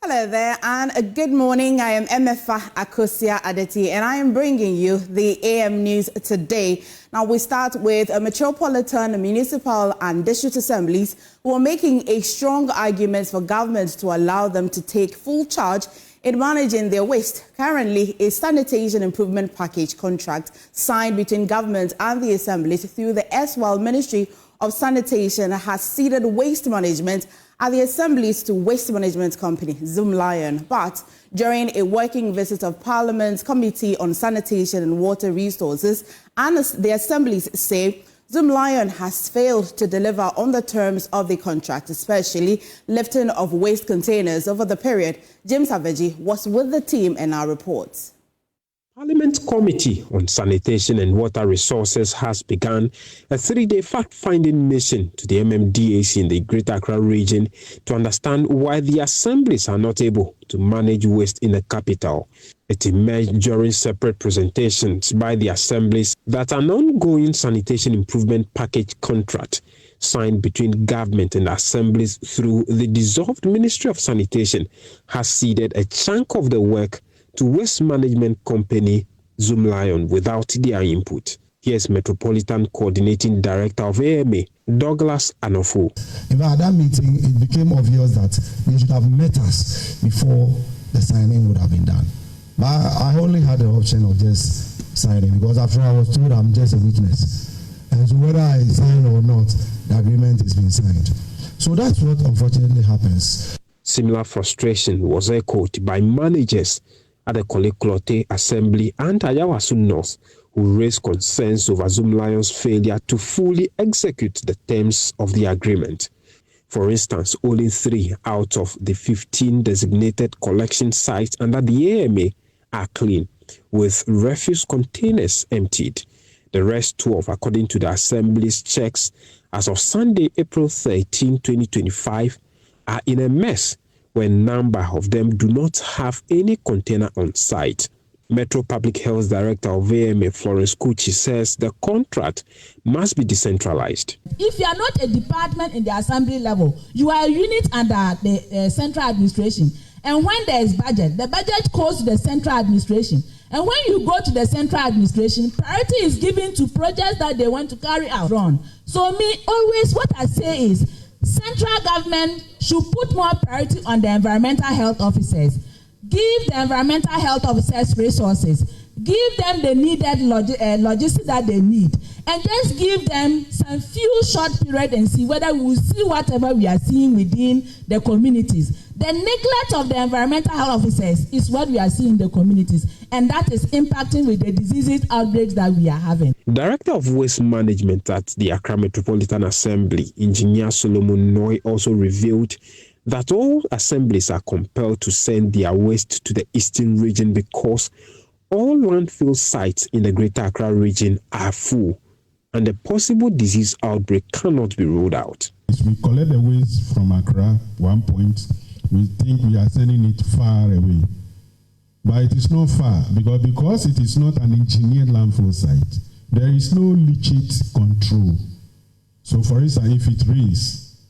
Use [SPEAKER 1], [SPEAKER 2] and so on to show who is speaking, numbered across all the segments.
[SPEAKER 1] Hello there and a good morning. I am Emefa Akosia Adeti and I am bringing you the AM News today. Now we start with metropolitan, municipal and district assemblies who are making a strong argument for government to allow them to take full charge in managing their waste. Currently, a sanitation improvement package contract signed between government and the assemblies through the erstwhile Ministry of Sanitation has ceded waste management at the assemblies to waste management company Zoomlion. But during a working visit of Parliament's Committee on Sanitation and Water Resources, and the assemblies say Zoomlion has failed to deliver on the terms of the contract, especially lifting of waste containers over the period. James Aveji was with the team in our reports.
[SPEAKER 2] Parliament Committee on Sanitation and Water Resources has begun a 3-day fact-finding mission to the MMDAC in the Greater Accra region to understand why the assemblies are not able to manage waste in the capital. It emerged during separate presentations by the assemblies that an ongoing sanitation improvement package contract signed between government and assemblies through the dissolved Ministry of Sanitation has ceded a chunk of the work to waste management company Zoomlion without their input. Here's Metropolitan Coordinating Director of AMA, Douglas Anofo.
[SPEAKER 3] At that meeting, it became obvious that they should have met us before the signing would have been done. But I only had the option of just signing because after I was told I'm just a witness. And so whether I sign or not, the agreement is being signed. So that's what unfortunately happens.
[SPEAKER 2] Similar frustration was echoed by managers at the Koleklote Assembly and Ayawasu North, who raised concerns over Zoomlion's failure to fully execute the terms of the agreement. For instance, only 3 out of the 15 designated collection sites under the AMA are clean, with refuse containers emptied. The rest 12, according to the Assembly's checks, as of Sunday, April 13, 2025, are in a mess, when a number of them do not have any container on site. Metro Public Health Director of AMA, Florence Kuchi, says the contract must be decentralized.
[SPEAKER 4] If you are not a department in the assembly level, you are a unit under the central administration. And when there is budget, the budget goes to the central administration. And when you go to the central administration, priority is given to projects that they want to carry out. So always what I say is, central government should put more priority on the environmental health officers. Give the environmental health officers resources. Give them the needed logistics that they need. And just give them some few short period and see whether we will see whatever we are seeing within the communities. The neglect of the environmental health officers is what we are seeing in the communities. And that is impacting with the diseases outbreaks that we are having.
[SPEAKER 2] Director of Waste Management at the Accra Metropolitan Assembly, Engineer Solomon Noy, also revealed that all assemblies are compelled to send their waste to the eastern region because all landfill sites in the Greater Accra region are full and a possible disease outbreak cannot be ruled out.
[SPEAKER 5] If we collect the waste from Accra, one point, we think we are sending it far away. But it is not far because it is not an engineered landfill site. There is no leachate control. So for instance, if it rains,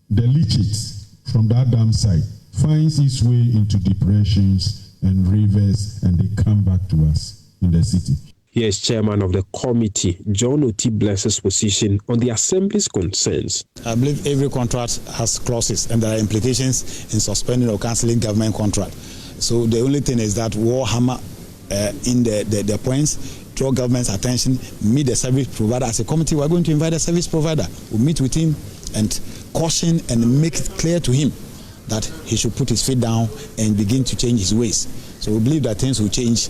[SPEAKER 5] the leachate from that dam site finds its way into depressions and rivers and they come back to us in the city.
[SPEAKER 2] Here's Chairman of the committee, John Oti Bless's position on the Assembly's concerns.
[SPEAKER 6] I believe every contract has clauses and there are implications in suspending or cancelling government contract. So the only thing is that we'll hammer in the points, draw government's attention, meet the service provider. As a committee, we're going to invite the service provider. We'll meet with him and caution and make it clear to him that he should put his feet down and begin to change his ways. So we believe that things will change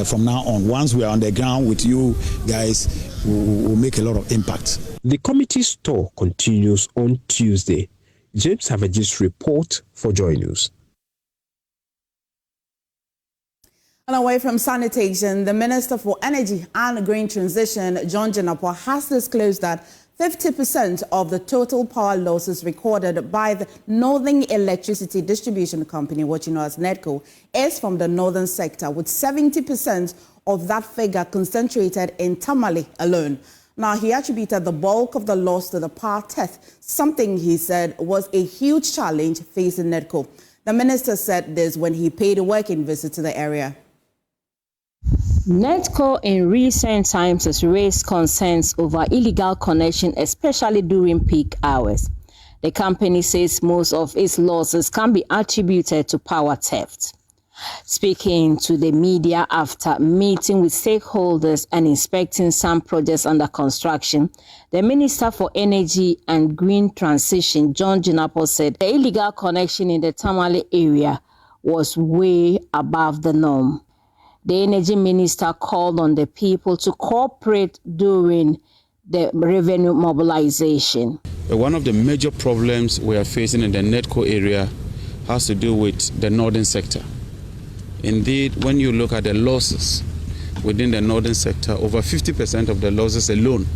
[SPEAKER 6] from now on. Once we are on the ground with you guys, we'll make a lot of impact.
[SPEAKER 2] The committee's tour continues on Tuesday. James Aveji's report for JoyNews.
[SPEAKER 1] And away from sanitation, the Minister for Energy and Green Transition, John Jinapor, has disclosed that 50% of the total power losses recorded by the Northern Electricity Distribution Company, what you know as NEDCO, is from the northern sector, with 70% of that figure concentrated in Tamale alone. Now, he attributed the bulk of the loss to the power theft, something he said was a huge challenge facing NEDCO. The minister said this when he paid a working visit to the area.
[SPEAKER 7] NEDCO in recent times has raised concerns over illegal connection, especially during peak hours. The company says most of its losses can be attributed to power theft. Speaking to the media after meeting with stakeholders and inspecting some projects under construction, the Minister for Energy and Green Transition, John Jinapor, said the illegal connection in the Tamale area was way above the norm. The Energy Minister called on the people to cooperate during the revenue mobilization.
[SPEAKER 8] One of the major problems we are facing in the NEDCO area has to do with the northern sector. Indeed, when you look at the losses within the northern sector, over 50% of the losses alone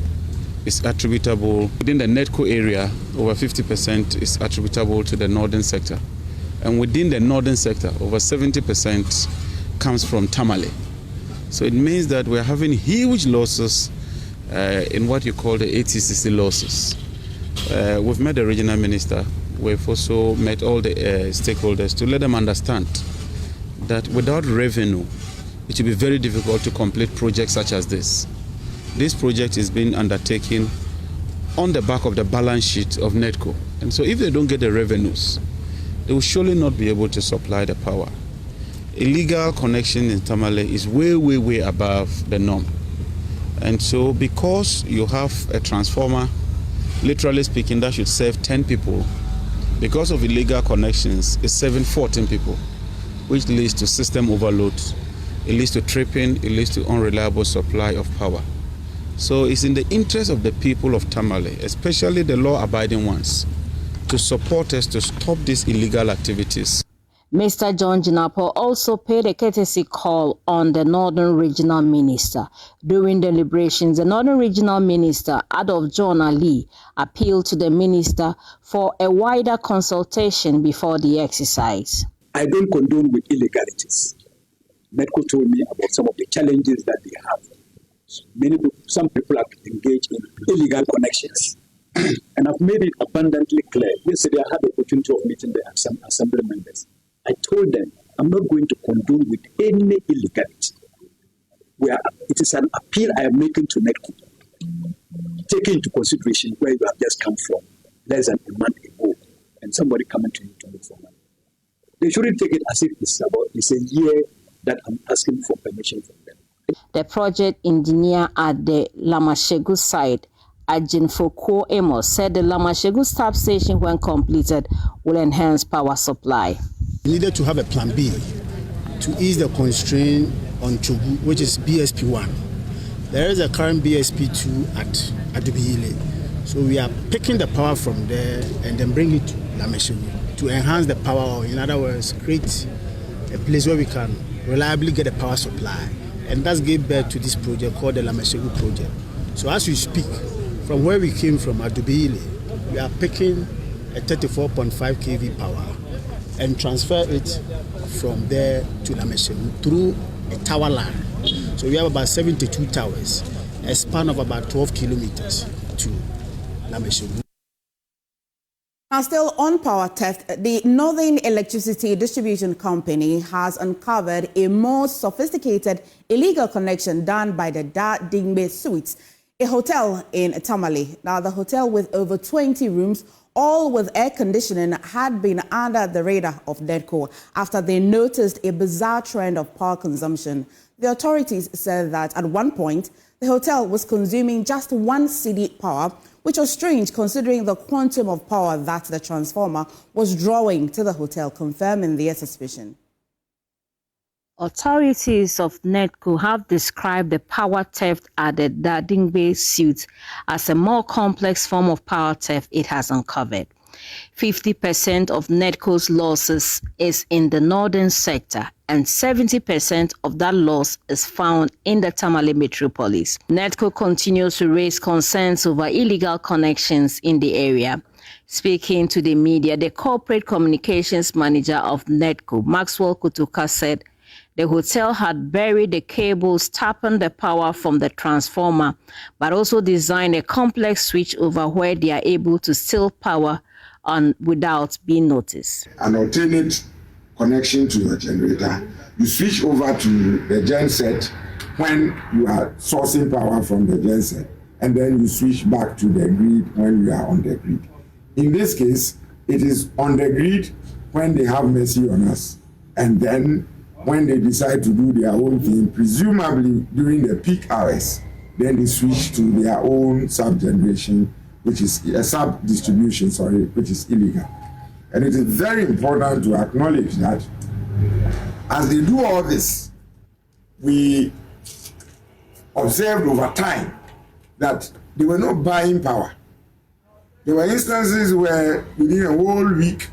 [SPEAKER 8] is attributable. Within the NEDCO area, over 50% is attributable to the northern sector. And within the northern sector, over 70% comes from Tamale. So it means that we're having huge losses in what you call the ATCC losses. We've met the regional minister. We've also met all the stakeholders to let them understand that without revenue, it will be very difficult to complete projects such as this. This project is being undertaken on the back of the balance sheet of NEDCO. And so if they don't get the revenues, they will surely not be able to supply the power. Illegal connection in Tamale is way, way, way above the norm. And so because you have a transformer, literally speaking, that should serve 10 people, because of illegal connections, it's serving 14 people, which leads to system overload, it leads to tripping, it leads to unreliable supply of power. So it's in the interest of the people of Tamale, especially the law-abiding ones, to support us to stop these illegal activities.
[SPEAKER 7] Mr. John Jinapor also paid a courtesy call on the Northern Regional Minister. During deliberations, the Northern Regional Minister, Adolf John Ali, appealed to the minister for a wider consultation before the exercise.
[SPEAKER 9] I don't condone with illegalities. NEDCO told me about some of the challenges that they have. Some people are engaged in illegal connections. And I've made it abundantly clear. Yesterday I had the opportunity of meeting the assembly members. I told them I'm not going to condone with any illegality. It is an appeal I am making to NEDCO. Taking into consideration where you have just come from, less than a month ago, and somebody coming to you to look for money. They shouldn't take it as if it's a year that I'm asking for permission from them.
[SPEAKER 7] The project engineer at the Lamashegu site, Ajinfoko Amos, said the Lamashegu stop station, when completed, will enhance power supply.
[SPEAKER 10] We needed to have a plan B to ease the constraint on Chogu, which is BSP1. There is a current BSP2 at Adubile. So we are picking the power from there and then bring it to Lamashegu to enhance the power, or in other words, create a place where we can reliably get a power supply. And that's gave birth to this project called the Lamashegu project. So as we speak, from where we came from, Adubile, we are picking a 34.5 kV power and transfer it from there to Lamashegu through a tower line. So we have about 72 towers, a span of about 12 kilometers to Lamashegu.
[SPEAKER 1] Now, still on power theft, the Northern Electricity Distribution Company has uncovered a more sophisticated illegal connection done by the Da Dingbe Suites, a hotel in Tamale. Now, the hotel with over 20 rooms, all with air conditioning, had been under the radar of NEDCO after they noticed a bizarre trend of power consumption. The authorities said that at one point, the hotel was consuming just 1 cedi power, which was strange considering the quantum of power that the transformer was drawing to the hotel, confirming their suspicion.
[SPEAKER 7] Authorities of NEDCO have described the power theft at the Dadingbe suite as a more complex form of power theft it has uncovered. 50% of NEDCO's losses is in the northern sector, and 70% of that loss is found in the Tamale metropolis. NEDCO continues to raise concerns over illegal connections in the area. Speaking to the media, the corporate communications manager of NEDCO, Maxwell Kutuka, said the hotel had buried the cables tapping the power from the transformer, but also designed a complex switchover where they are able to steal power on without being noticed.
[SPEAKER 11] An alternate connection to your generator. You switch over to the genset when you are sourcing power from the genset, and then you switch back to the grid when you are on the grid. In this case, it is on the grid when they have mercy on us, and then when they decide to do their own thing, presumably during the peak hours, then they switch to their own sub-generation, which is a sub-distribution, which is illegal. And it is very important to acknowledge that as they do all this, we observed over time that they were not buying power. There were instances where within a whole week,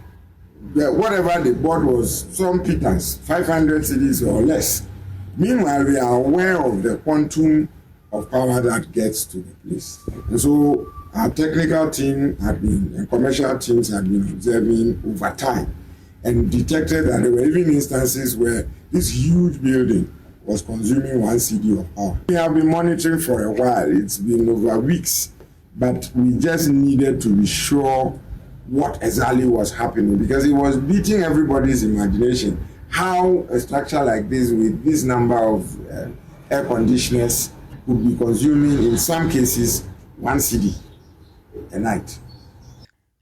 [SPEAKER 11] whatever they bought was some pittance, 500 cedis or less. Meanwhile, we are aware of the quantum of power that gets to the place. And so our technical team and commercial teams had been observing over time and detected that there were even instances where this huge building was consuming 1 cedi of power. We have been monitoring for a while. It's been over weeks, but we just needed to be sure what exactly was happening, because it was beating everybody's imagination how a structure like this with this number of air conditioners could be consuming, in some cases, 1 cedi a night.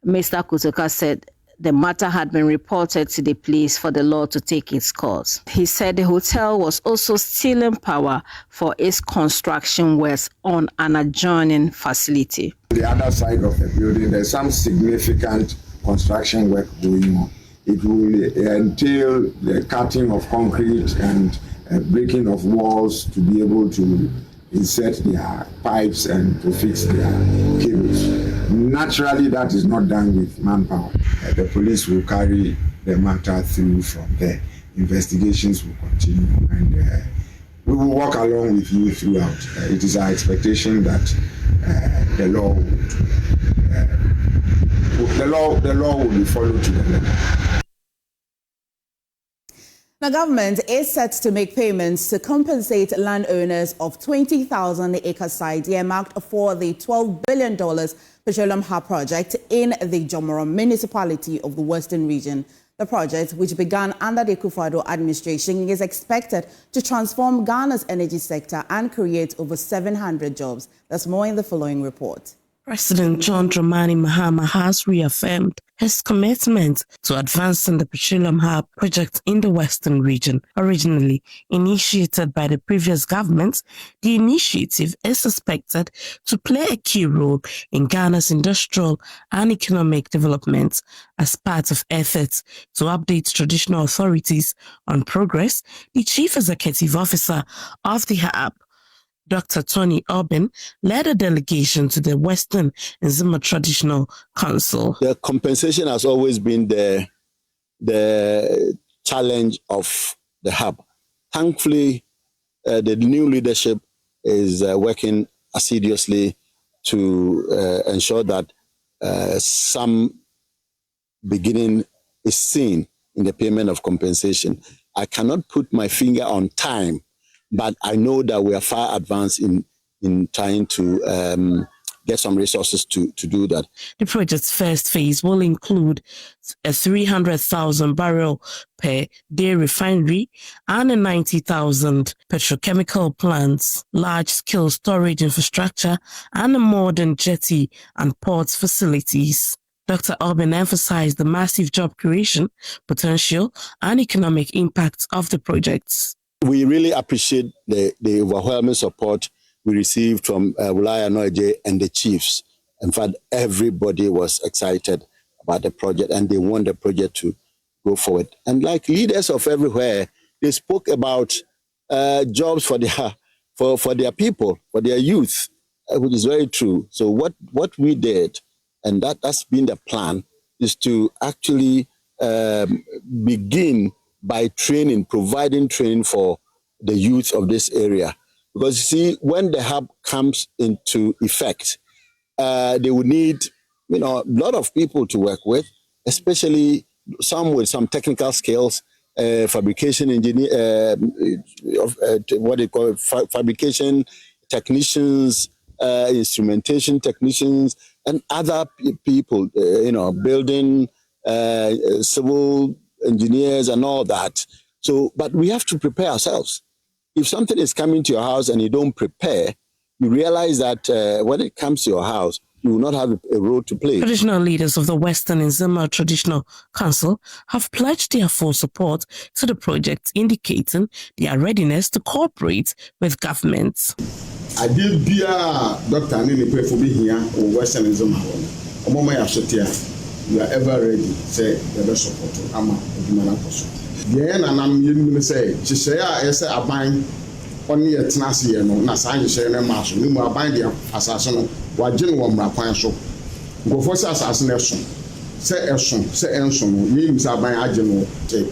[SPEAKER 7] Mr. Kutuka said the matter had been reported to the police for the law to take its course. He said the hotel was also stealing power for its construction works on an adjoining facility.
[SPEAKER 11] The other side of the building, there's some significant construction work going on. It will entail the cutting of concrete and breaking of walls to be able to insert their pipes and to fix their cables. Naturally, that is not done with manpower. The police will carry the matter through from there. Investigations will continue, and we will walk along with you throughout. It is our expectation that the law will be followed to the letter.
[SPEAKER 1] The government is set to make payments to compensate landowners of 20,000-acre site earmarked for the $12 billion Petroleum Hub project in the Jomoron municipality of the Western region. The project, which began under the Akufo-Addo administration, is expected to transform Ghana's energy sector and create over 700 jobs. There's more in the following report.
[SPEAKER 12] President John Dramani Mahama has reaffirmed his commitment to advancing the Petroleum Hub project in the Western region. Originally initiated by the previous government, the initiative is expected to play a key role in Ghana's industrial and economic development. As part of efforts to update traditional authorities on progress, the Chief Executive Officer of the Hub, Dr. Tony Obin, led a delegation to the Western Nzima Traditional Council.
[SPEAKER 13] The compensation has always been the challenge of the hub. Thankfully, the new leadership is working assiduously to ensure that some beginning is seen in the payment of compensation. I cannot put my finger on time, but I know that we are far advanced in trying to get some resources to do that.
[SPEAKER 12] The project's first phase will include a 300,000 barrel per day refinery and a 90,000 petrochemical plants, large-scale storage infrastructure, and a modern jetty and port facilities. Dr. Obin emphasized the massive job creation, potential, and economic impacts of the projects.
[SPEAKER 13] We really appreciate the overwhelming support we received from Wulaya Noije and the chiefs. In fact, everybody was excited about the project and they want the project to go forward. And like leaders of everywhere, they spoke about jobs for their people, for their youth, which is very true. So what we did, and that's been the plan, is to actually begin by providing training for the youth of this area. Because you see, when the hub comes into effect, they will need, a lot of people to work with, especially some with some technical skills, fabrication engineer, fabrication technicians, instrumentation technicians, and other people, building, civil engineers and all that. So, but we have to prepare ourselves. If something is coming to your house and you don't prepare, you realize that when it comes to your house, you will not have a role to play.
[SPEAKER 12] Traditional leaders of the Western Nzima Traditional Council have pledged their full support to the project, indicating their readiness to cooperate with governments.
[SPEAKER 14] I did be Dr. Nini pray for being here or Western Nzima. You are ever ready, say the best support. I'm a the end, and I'm going to say, she say, I say, I bind only a tenacity, no, Nasan, share a marshal, no more bind the assassin, while General Mrapan so. Go for assassination. Say Elson, say Elson, means I bind General take.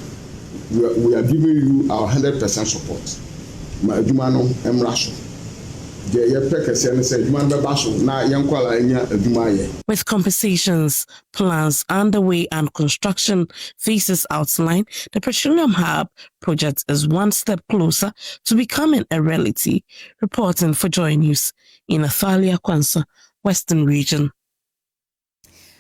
[SPEAKER 14] We are giving you our 100% support. My Jumano, Emrasho.
[SPEAKER 12] With compensations, plans underway and construction phases outlined, the Petroleum Hub project is one step closer to becoming a reality. Reporting for JoyNews in Athalia, Kwanza, Western Region.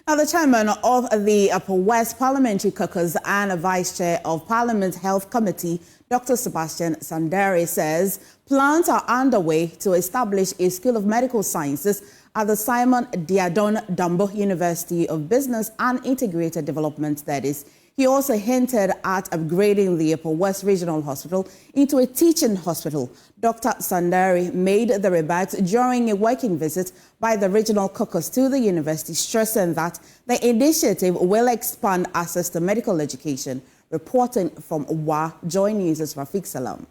[SPEAKER 1] Now, the chairman of the Upper West Parliamentary Caucus and a vice chair of Parliament's Health Committee, Dr. Sebastian Sandare, says plans are underway to establish a School of Medical Sciences at the Simon Diadon Dambo University of Business and Integrated Development, that is. He also hinted at upgrading the Upper West Regional Hospital into a teaching hospital. Dr. Sandari made the remarks during a working visit by the regional caucus to the university, stressing that the initiative will expand access to medical education. Reporting from Wa, JoyNews is Rafiq Salam.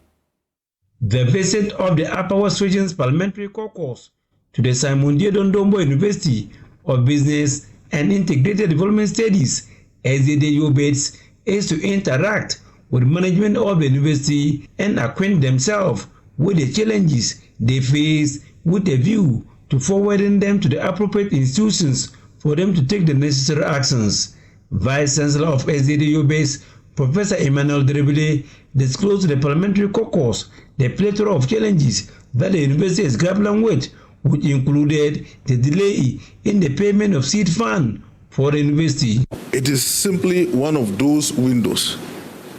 [SPEAKER 15] The visit of the Upper West Region's Parliamentary Caucus to the Simon Diadon Dambo University of Business and Integrated Development Studies SDDU is to interact with management of the university and acquaint themselves with the challenges they face with a view to forwarding them to the appropriate institutions for them to take the necessary actions. Vice Chancellor of SDDU Professor Emmanuel Drebile disclosed to the Parliamentary Caucus the plethora of challenges that the university is grappling with, which included the delay in the payment of seed fund for the university.
[SPEAKER 16] It is simply one of those windows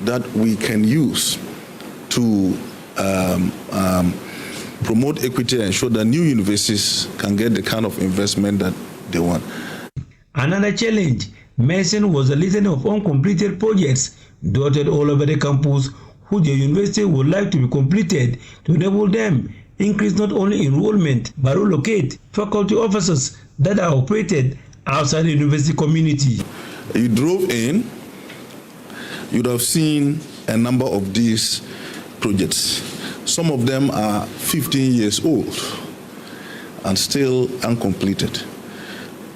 [SPEAKER 16] that we can use to promote equity and ensure that new universities can get the kind of investment that they want.
[SPEAKER 15] Another challenge mentioned was the listing of uncompleted projects dotted all over the campus, which the university would like to be completed to enable them increase not only enrollment but relocate faculty officers that are operated outside the university community.
[SPEAKER 16] You drove in, you'd have seen a number of these projects. Some of them are 15 years old and still uncompleted.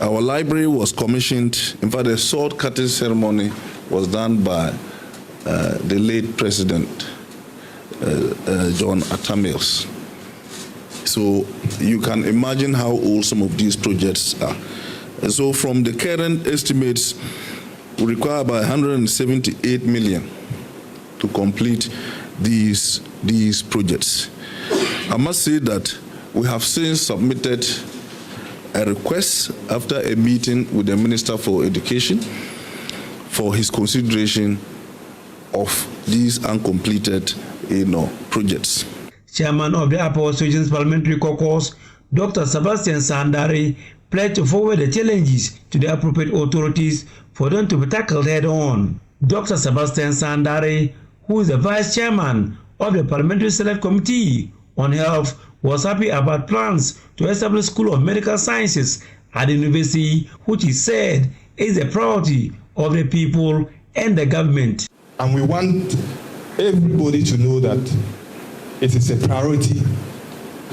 [SPEAKER 16] Our library was commissioned, in fact, the sword cutting ceremony was done by the late President John Atamales. So you can imagine how old some of these projects are. And so from the current estimates, we require about 178 million to complete these projects. I must say that we have since submitted a request after a meeting with the Minister for Education for his consideration of these uncompleted projects.
[SPEAKER 15] Chairman of the Upper West Region's Parliamentary Caucus, Dr. Sebastian Sandare, pledged to forward the challenges to the appropriate authorities for them to be tackled head-on. Dr. Sebastian Sandare, who is the Vice Chairman of the Parliamentary Select Committee on Health, was happy about plans to establish School of Medical Sciences at the university, which he said is a priority of the people and the government.
[SPEAKER 17] And we want everybody to know that it is a priority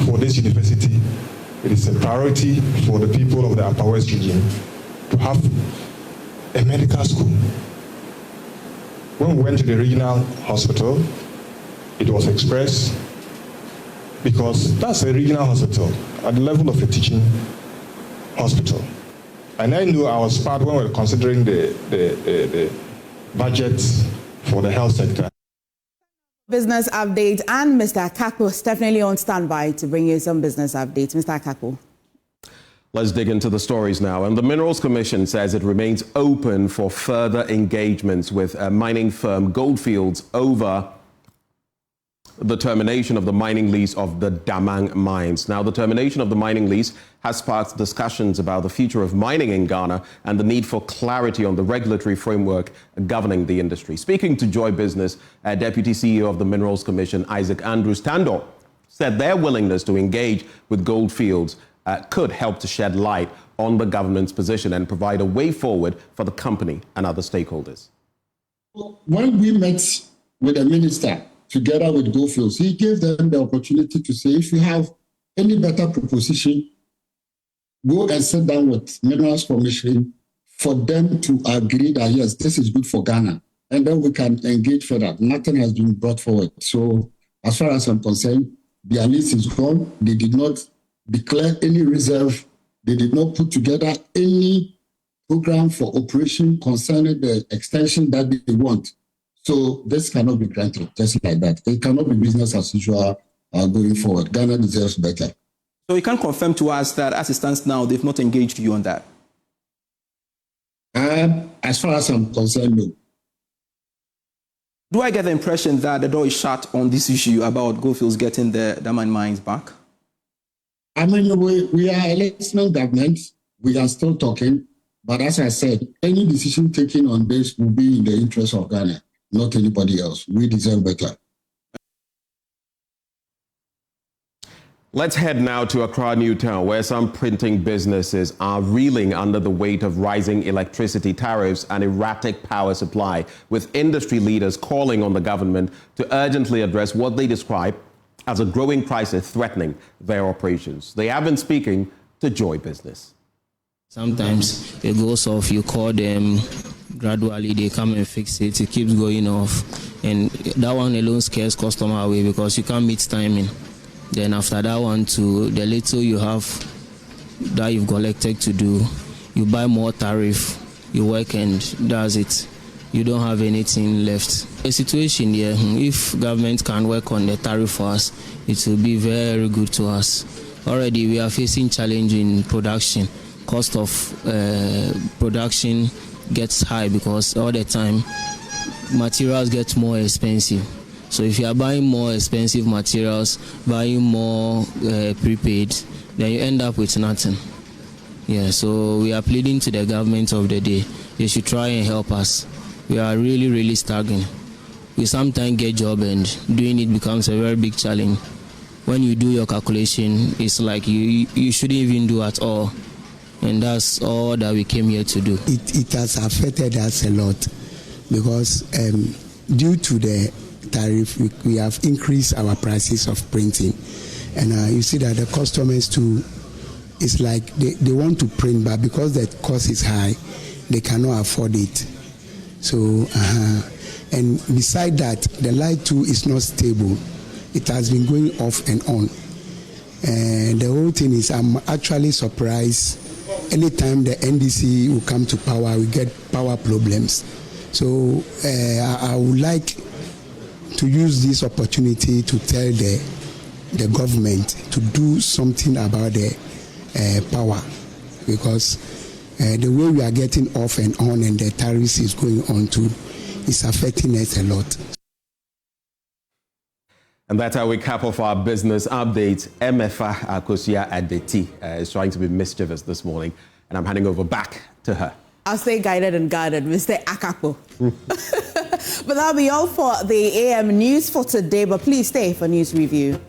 [SPEAKER 17] for this university. It is a priority for the people of the Upper West region to have a medical school. When we went to the regional hospital, it was expressed because that's a regional hospital at the level of a teaching hospital. And I knew I was part when we were considering the budget for the health sector.
[SPEAKER 1] Business update, and Mr. Akako is definitely on standby to bring you some business updates. Mr. Akako.
[SPEAKER 18] Let's dig into the stories now. And the Minerals Commission says it remains open for further engagements with mining firm Goldfields over the termination of the mining lease of the Damang mines. Now, the termination of the mining lease has sparked discussions about the future of mining in Ghana and the need for clarity on the regulatory framework governing the industry. Speaking to Joy Business, Deputy CEO of the Minerals Commission, Isaac Andrews Tandor, said their willingness to engage with Goldfields could help to shed light on the government's position and provide a way forward for the company and other stakeholders.
[SPEAKER 19] When we met with the minister together with Goldfields, he gave them the opportunity to say, if you have any better proposition, go and sit down with Minerals Commission for them to agree that, yes, this is good for Ghana. And then we can engage further. Nothing has been brought forward. So as far as I'm concerned, their lease is gone. They did not declare any reserve. They did not put together any program for operation concerning the extension that they want. So this cannot be granted just like that. It cannot be business as usual going forward. Ghana deserves better.
[SPEAKER 20] So you can confirm to us that as it stands now, they've not engaged you on that?
[SPEAKER 19] As far as I'm concerned, no.
[SPEAKER 20] Do I get the impression that the door is shut on this issue about Goldfields getting the Damang mines back?
[SPEAKER 19] I mean, we are a national government. We are still talking. But as I said, any decision taken on this will be in the interest of Ghana, not anybody else. We deserve better.
[SPEAKER 18] Let's head now to Accra Newtown, where some printing businesses are reeling under the weight of rising electricity tariffs and erratic power supply, with industry leaders calling on the government to urgently address what they describe as a growing crisis threatening their operations. They have been speaking to Joy Business.
[SPEAKER 21] Sometimes it goes off, you call them, gradually they come and fix it, it keeps going off. And that one alone scares customer away because you can't meet timing. Then after that one too, the little you have that you've collected to do, you buy more tariff, you work and that's it. You don't have anything left. The situation here, if government can work on the tariff for us, it will be very good to us. Already we are facing challenge in production. Cost of production gets high because all the time materials get more expensive. So if you are buying more expensive materials, buying more prepaid, then you end up with nothing. Yeah, so we are pleading to the government of the day. They should try and help us. We are really, really struggling. We sometimes get job and doing it becomes a very big challenge. When you do your calculation, it's like you shouldn't even do at all. And that's all that we came here to do.
[SPEAKER 22] It has affected us a lot because due to the tariff, we have increased our prices of printing. And you see that the customers too, it's like they want to print, but because the cost is high, they cannot afford it. So, and beside that, the light too is not stable. It has been going off and on. And the whole thing is, I'm actually surprised. Anytime the NDC will come to power, we get power problems. So I would like to use this opportunity to tell the government to do something about the power, because the way we are getting off and on and the tariffs is going on too is affecting us a lot.
[SPEAKER 18] And that's how we cap off our business update. Emefa Akosia Adeti is trying to be mischievous this morning, and I'm handing over back to her.
[SPEAKER 1] I'll stay guided and guarded, Mr. Akapo. But that'll be all for the AM News for today, but please stay for News Review.